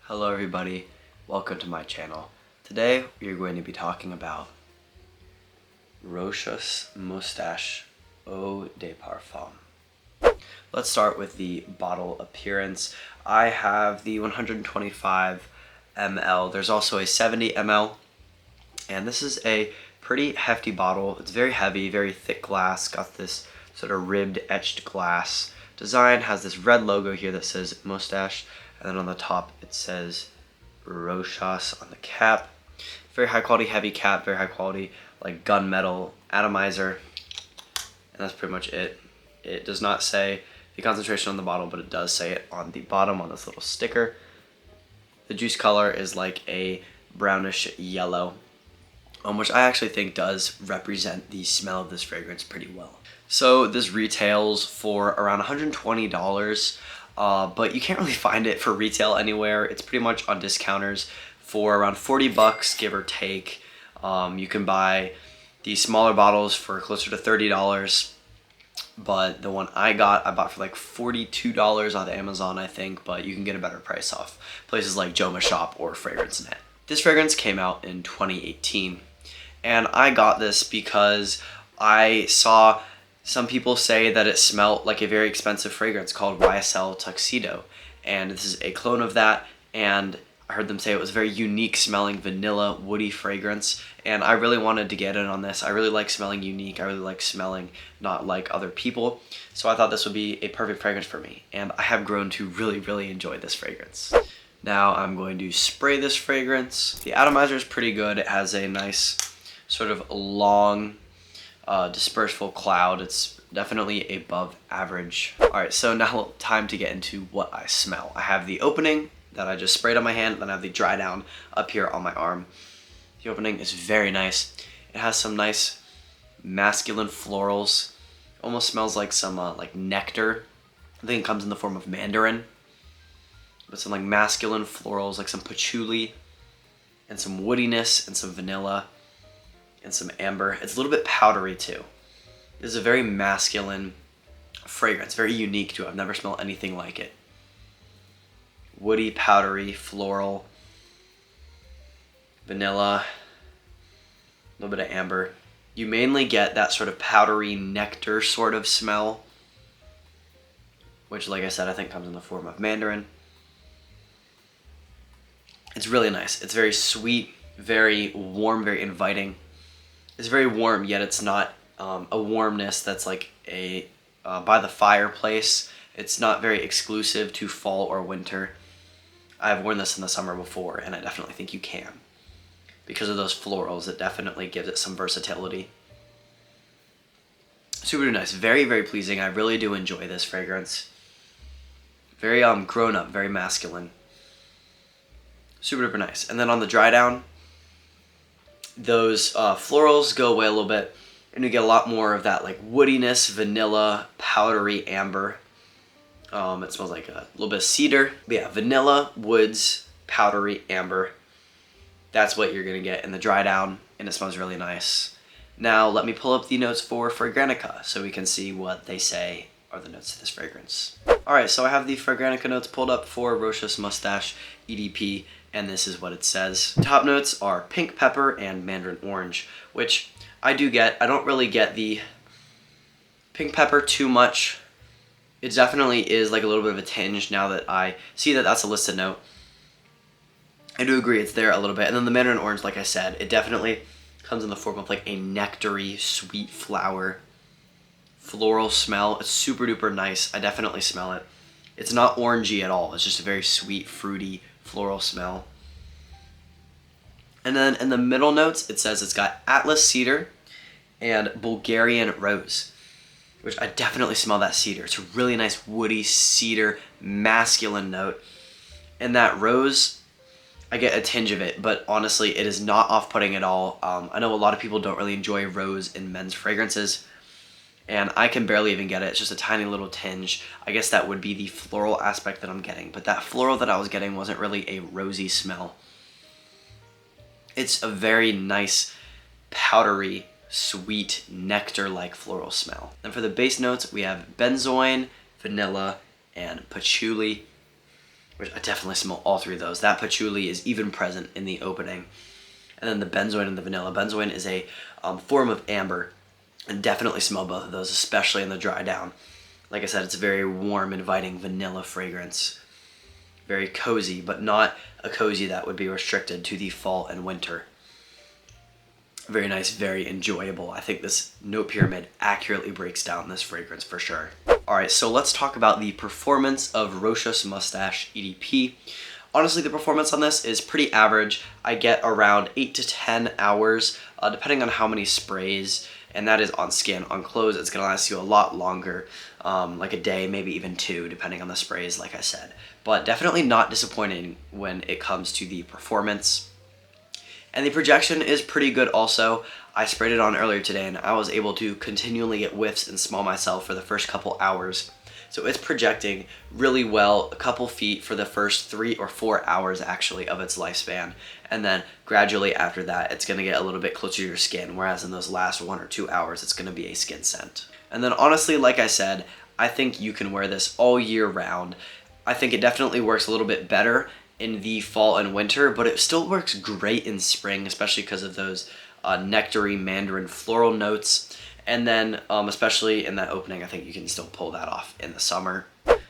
Hello everybody, welcome to my channel. Today we are going to be talking about Rochas Moustache Eau de Parfum. Let's start with the bottle appearance. I have the 125 ml. There's also a 70 ml, and this is a pretty hefty bottle. It's very heavy, very thick glass, got this sort of ribbed etched glass design, has this red logo here that says Moustache, and then on the top it says Rochas on the cap. Very high quality heavy cap, very high quality like gunmetal atomizer, and that's pretty much it. It does not say the concentration on the bottle, but it does say it on the bottom on this little sticker. The juice color is like a brownish yellow, which I actually think does represent the smell of this fragrance pretty well. So this retails for around $120, but you can't really find it for retail anywhere. It's pretty much on discounters for around 40 bucks, give or take. You can buy the smaller bottles for closer to $30, but the one I bought for like $42 on Amazon, I think, but you can get a better price off places like Joma Shop or Fragrance Net. This fragrance came out in 2018, and I got this because I saw some people say that it smelled like a very expensive fragrance called YSL Tuxedo, and this is a clone of that, and I heard them say it was a very unique smelling vanilla woody fragrance, and I really wanted to get in on this. I really like smelling unique. I really like smelling not like other people, so I thought this would be a perfect fragrance for me, and I have grown to really enjoy this fragrance. Now I'm going to spray this fragrance. The atomizer is pretty good. It has a nice sort of long disperseful cloud. It's definitely above average. Alright, so now time to get into what I smell. I have the opening that I just sprayed on my hand, then I have the dry down up here on my arm. The opening is very nice. It has some nice masculine florals. Almost smells like some like nectar. I think it comes in the form of mandarin. But some like masculine florals, like some patchouli and some woodiness and some vanilla and some amber. It's a little bit powdery too. This is a very masculine fragrance, very unique too. I've never smelled anything like it. Woody, powdery, floral, vanilla, a little bit of amber. You mainly get that sort of powdery nectar sort of smell, which, like I said, I think comes in the form of mandarin. It's really nice. It's very sweet, very warm, very inviting. It's very warm, yet it's not a warmness that's like a by the fireplace. It's not very exclusive to fall or winter. I've worn this in the summer before, and I definitely think you can. Because of those florals, it definitely gives it some versatility. Super nice, very pleasing. I really do enjoy this fragrance. Very grown up, very masculine. Super duper nice. And then on the dry down, those florals go away a little bit, and you get a lot more of that like woodiness, vanilla, powdery amber. It smells like a little bit of cedar. But yeah, vanilla, woods, powdery amber. That's what you're gonna get in the dry down, and it smells really nice. Now let me pull up the notes for Fragrantica so we can see what they say are the notes to this fragrance. Alright, so I have the Fragrantica notes pulled up for Rochas Moustache EDP, and this is what it says. Top notes are pink pepper and mandarin orange, which I do get. I don't really get the pink pepper too much. It definitely is like a little bit of a tinge now that I see that that's a listed note. I do agree it's there a little bit. And then the mandarin orange, like I said, it definitely comes in the form of like a nectary, sweet flower, floral smell. It's super duper nice. I definitely smell it. It's not orangey at all. It's just a very sweet, fruity, floral smell. And then in the middle notes, it says it's got Atlas cedar and Bulgarian rose, which I definitely smell that cedar. It's a really nice woody cedar masculine note. And that rose, I get a tinge of it, but honestly, it is not off-putting at all. I know a lot of people don't really enjoy rose in men's fragrances, and I can barely even get it. It's just a tiny little tinge. I guess that would be the floral aspect that I'm getting, but that floral that I was getting wasn't really a rosy smell. It's a very nice, powdery, sweet, nectar-like floral smell. And for the base notes, we have benzoin, vanilla, and patchouli. which I definitely smell all three of those. That patchouli is even present in the opening. And then the benzoin and the vanilla. Benzoin is a form of amber, and definitely smell both of those, especially in the dry down. Like I said, it's a very warm, inviting vanilla fragrance. Very cozy, but not a cozy that would be restricted to the fall and winter. Very nice, very enjoyable. I think this note pyramid accurately breaks down this fragrance for sure. Alright, so let's talk about the performance of Rochas Moustache EDP. Honestly, the performance on this is pretty average. I get around 8 to 10 hours, depending on how many sprays, and that is on skin. On clothes, it's going to last you a lot longer, like a day, maybe even 2, depending on the sprays, like I said. But definitely not disappointing when it comes to the performance. And the projection is pretty good also. I sprayed it on earlier today, and I was able to continually get whiffs and smell myself for the first couple hours. So it's projecting really well, a couple feet for the first 3 or 4 hours actually of its lifespan. And then gradually after that, it's going to get a little bit closer to your skin, whereas in those last 1 or 2 hours, it's going to be a skin scent. And then honestly, like I said, I think you can wear this all year round. I think it definitely works a little bit better in the fall and winter, but it still works great in spring, especially because of those nectary mandarin floral notes. And then, especially in that opening, I think you can still pull that off in the summer.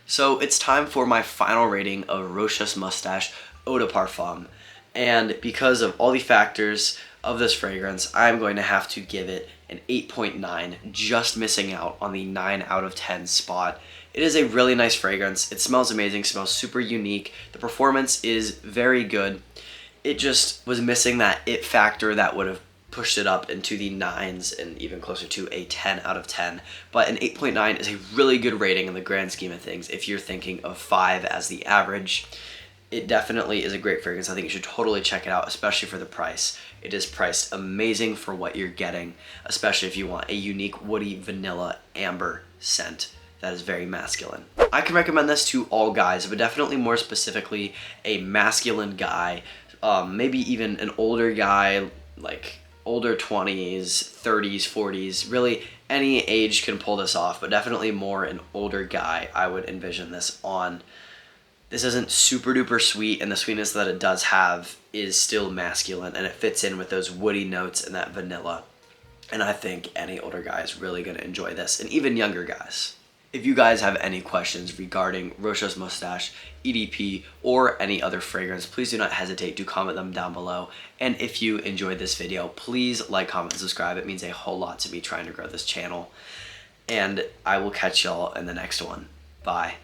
So it's time for my final rating of Rochas Moustache Eau de Parfum. And because of all the factors of this fragrance, I'm going to have to give it an 8.9, just missing out on the 9 out of 10 spot. It is a really nice fragrance. It smells amazing, smells super unique. The performance is very good. It just was missing that it factor that would have pushed it up into the 9s and even closer to a 10 out of 10. But an 8.9 is a really good rating in the grand scheme of things if you're thinking of 5 as the average. It definitely is a great fragrance. I think you should totally check it out, especially for the price. It is priced amazing for what you're getting, especially if you want a unique woody vanilla amber scent that is very masculine. I can recommend this to all guys, but definitely more specifically a masculine guy, maybe even an older guy, like older 20s, 30s, 40s, really any age can pull this off, but definitely more an older guy I would envision this on. This isn't super duper sweet, and the sweetness that it does have is still masculine, and it fits in with those woody notes and that vanilla. And I think any older guy is really going to enjoy this, and even younger guys. If you guys have any questions regarding Rochas Moustache EDP or any other fragrance, please do not hesitate to comment them down below. And if you enjoyed this video, please like, comment, and subscribe. It means a whole lot to me trying to grow this channel. And I will catch y'all in the next one. Bye.